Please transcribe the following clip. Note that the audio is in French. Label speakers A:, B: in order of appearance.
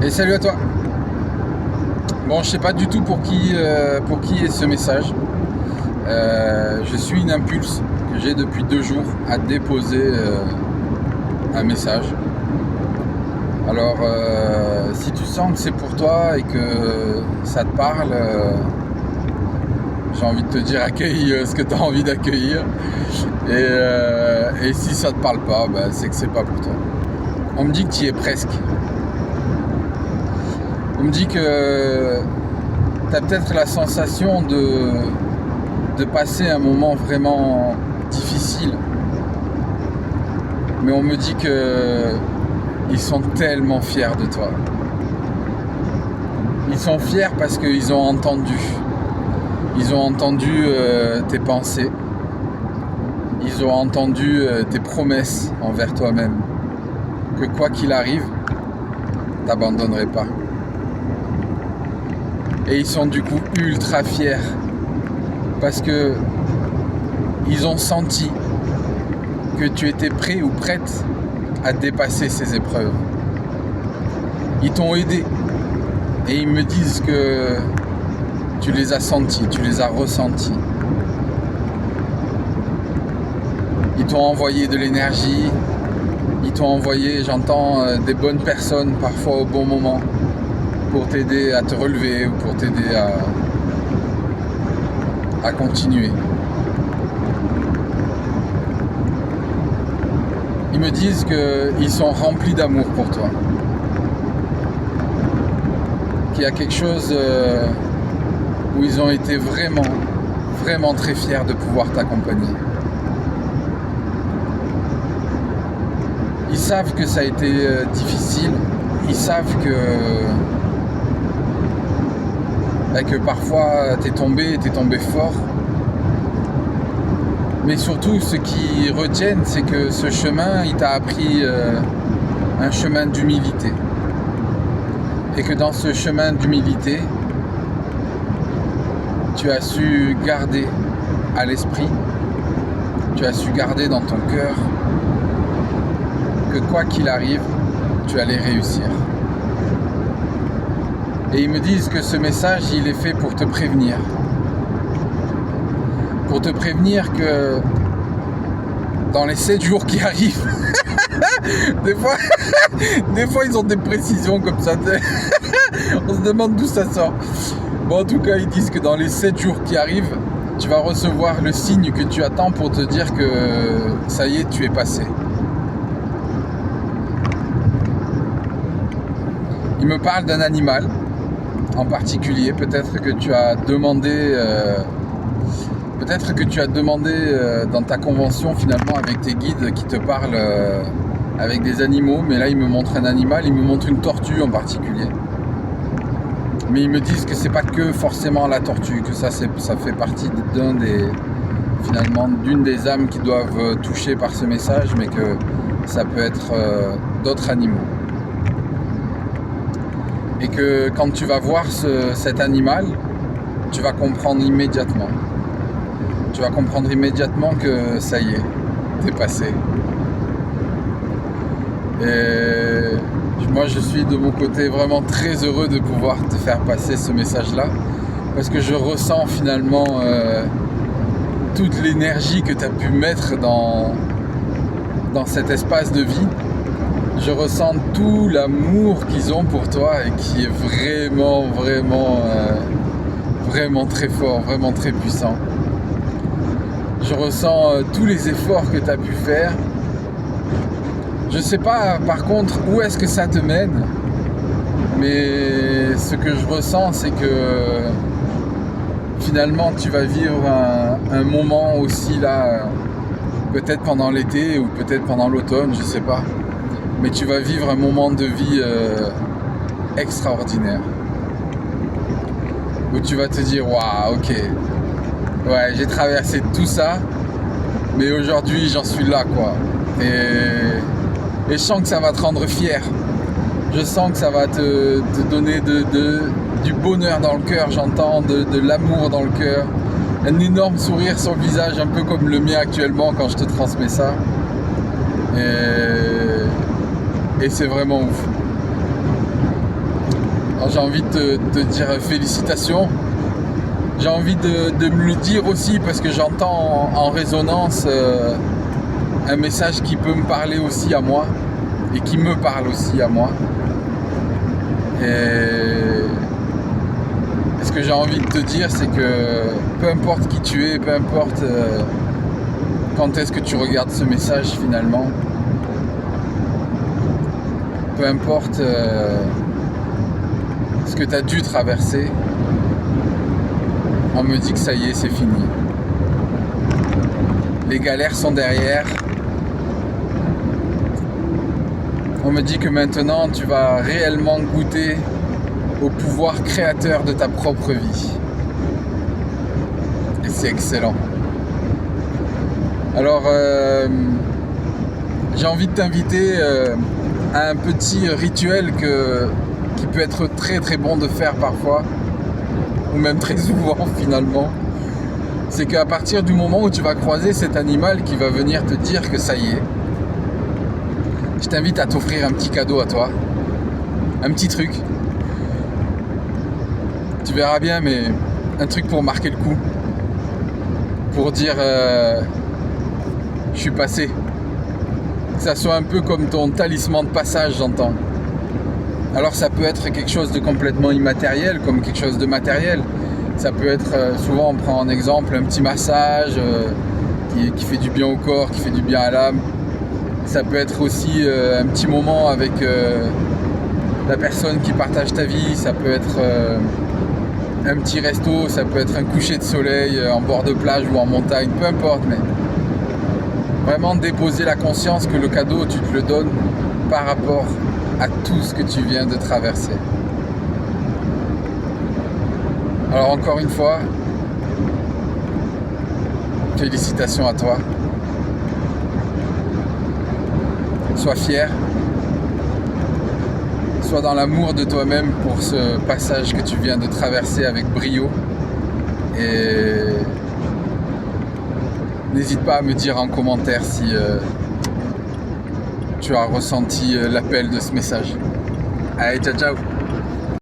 A: Et salut à toi. Bon, je sais pas du tout pour qui est ce message. Je suis une impulse que j'ai depuis 2 jours à déposer un message. Alors, si tu sens que c'est pour toi et que ça te parle, j'ai envie de te dire accueille ce que tu as envie d'accueillir. Et si ça te parle pas, c'est que c'est pas pour toi. On me dit que tu y es presque. On me dit que tu as peut-être la sensation de passer un moment vraiment difficile. Mais on me dit qu'ils sont tellement fiers de toi. Ils sont fiers parce qu'ils ont entendu. Ils ont entendu tes pensées. Ils ont entendu tes promesses envers toi-même. Que quoi qu'il arrive, t'abandonnerai pas. Et ils sont du coup ultra fiers parce que ils ont senti que tu étais prêt ou prête à dépasser ces épreuves. Ils t'ont aidé et ils me disent que tu les as sentis, tu les as ressentis. Ils t'ont envoyé de l'énergie, ils t'ont envoyé, j'entends, des bonnes personnes parfois au bon moment pour t'aider à te relever ou pour t'aider à continuer. Ils me disent qu'ils sont remplis d'amour pour toi. Qu'il y a quelque chose où ils ont été vraiment, vraiment très fiers de pouvoir t'accompagner. Ils savent que ça a été difficile. Ils savent que parfois t'es tombé fort. Mais surtout, ce qu'ils retiennent, c'est que ce chemin, il t'a appris un chemin d'humilité. Et que dans ce chemin d'humilité, tu as su garder à l'esprit, tu as su garder dans ton cœur que quoi qu'il arrive, tu allais réussir. Et ils me disent que ce message, il est fait pour te prévenir. Pour te prévenir que dans les 7 jours qui arrivent, des fois ils ont des précisions comme ça. On se demande d'où ça sort. Bon, en tout cas, ils disent que dans les 7 jours qui arrivent, tu vas recevoir le signe que tu attends pour te dire que ça y est, tu es passé. Ils me parlent d'un animal en particulier. Peut-être que tu as demandé dans ta convention finalement avec tes guides qui te parlent avec des animaux, mais là ils me montrent un animal, ils me montrent une tortue en particulier. Mais ils me disent que c'est pas que forcément la tortue, que ça fait partie d'une des âmes qui doivent toucher par ce message, mais que ça peut être d'autres animaux. Et que quand tu vas voir cet animal, tu vas comprendre immédiatement. Tu vas comprendre immédiatement que ça y est, t'es passé. Et moi, je suis de mon côté vraiment très heureux de pouvoir te faire passer ce message-là, parce que je ressens finalement toute l'énergie que tu as pu mettre dans cet espace de vie. Je ressens tout l'amour qu'ils ont pour toi et qui est vraiment, vraiment, vraiment très fort, vraiment très puissant. Je ressens tous les efforts que tu as pu faire. Je sais pas par contre où est-ce que ça te mène, mais ce que je ressens, c'est que finalement tu vas vivre un moment aussi là, peut-être pendant l'été ou peut-être pendant l'automne, je sais pas. Mais tu vas vivre un moment de vie extraordinaire. Où tu vas te dire, waouh, ok, ouais, j'ai traversé tout ça, mais aujourd'hui j'en suis là, quoi. Et je sens que ça va te rendre fier. Je sens que ça va te donner du bonheur dans le cœur, j'entends, de l'amour dans le cœur. Un énorme sourire sur le visage, un peu comme le mien actuellement quand je te transmets ça. Et c'est vraiment ouf. Alors, j'ai envie de te dire félicitations. J'ai envie de me le dire aussi parce que j'entends en résonance un message qui peut me parler aussi à moi et qui me parle aussi à moi. Et ce que j'ai envie de te dire, c'est que peu importe qui tu es, peu importe quand est-ce que tu regardes ce message finalement, peu importe ce que tu as dû traverser, on me dit que ça y est, c'est fini. Les galères sont derrière. On me dit que maintenant, tu vas réellement goûter au pouvoir créateur de ta propre vie. Et c'est excellent. Alors, j'ai envie de t'inviter à un petit rituel qui peut être très très bon de faire parfois, ou même très souvent finalement. C'est qu'à partir du moment où tu vas croiser cet animal qui va venir te dire que ça y est, je t'invite à t'offrir un petit cadeau à toi, un petit truc. Tu verras bien, mais un truc pour marquer le coup, pour dire je suis passé. Que ça soit un peu comme ton talisman de passage, j'entends. Alors ça peut être quelque chose de complètement immatériel, comme quelque chose de matériel. Ça peut être, souvent on prend en exemple un petit massage qui fait du bien au corps, qui fait du bien à l'âme. Ça peut être aussi un petit moment avec la personne qui partage ta vie. Ça peut être un petit resto, ça peut être un coucher de soleil en bord de plage ou en montagne, peu importe. Mais vraiment déposer la conscience que le cadeau, tu te le donnes par rapport à tout ce que tu viens de traverser. Alors encore une fois, félicitations à toi. Sois fier. Sois dans l'amour de toi-même pour ce passage que tu viens de traverser avec brio. Et n'hésite pas à me dire en commentaire si tu as ressenti l'appel de ce message. Allez, ciao ciao!